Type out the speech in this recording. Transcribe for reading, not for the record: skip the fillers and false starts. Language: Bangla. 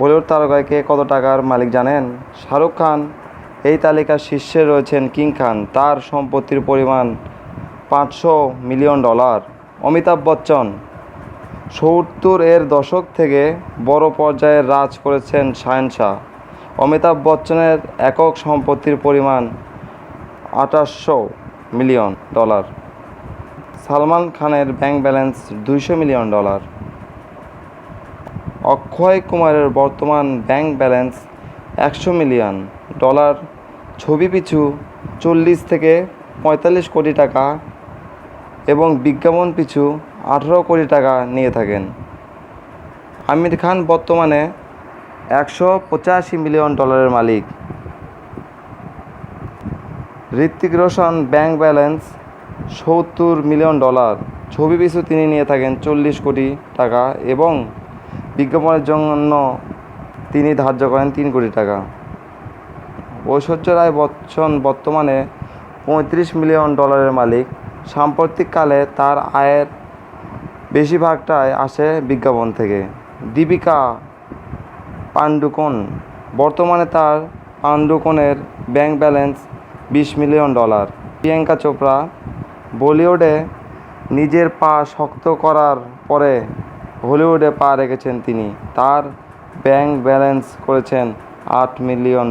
বলিউড তারকায় কে কত টাকার মালিক জানেন? শাহরুখ খান এই তালিকার শীর্ষে রয়েছেন। কিং খান, তার সম্পত্তির পরিমাণ $500 মিলিয়ন। অমিতাভ বচ্চন 70-এর দশক থেকে বড় পর্যায়ে রাজ করেছেন শাহেনশাহ। অমিতাভ বচ্চনের একক সম্পত্তির পরিমাণ $2800 মিলিয়ন। সালমান খানের ব্যাংক ব্যালেন্স $200 মিলিয়ন। অক্ষয় কুমারের বর্তমান ব্যাংক ব্যালেন্স $100 মিলিয়ন। ছবি পিছু 40 থেকে 45 কোটি টাকা এবং বিজ্ঞাপন পিছু 18 কোটি টাকা নিয়ে থাকেন। আমির খান বর্তমানে $185 মিলিয়ন মালিক। Hrithik Roshan bank balance $70 million. ছবি পিছু তিনি নিয়ে থাকেন 40 কোটি টাকা এবং বিজ্ঞাপনের জন্য তিনি ধার্য করেন 3 কোটি টাকা। ঐশ্বর্য রায় বচ্চন বর্তমানে $35 মিলিয়ন মালিক। সাম্প্রতিককালে তার আয়ের বেশিরভাগটাই আসে বিজ্ঞাপন থেকে। দীপিকা পাডুকোন বর্তমানে তার পাডুকোনের bank balance $20 million. Priyanka Chopra বলিউডে নিজের পা শক্ত করার পরে হলিউডে পা রেখেছেন তিনি। তার ব্যাংক ব্যালেন্স করেছেন $8 মিলিয়ন।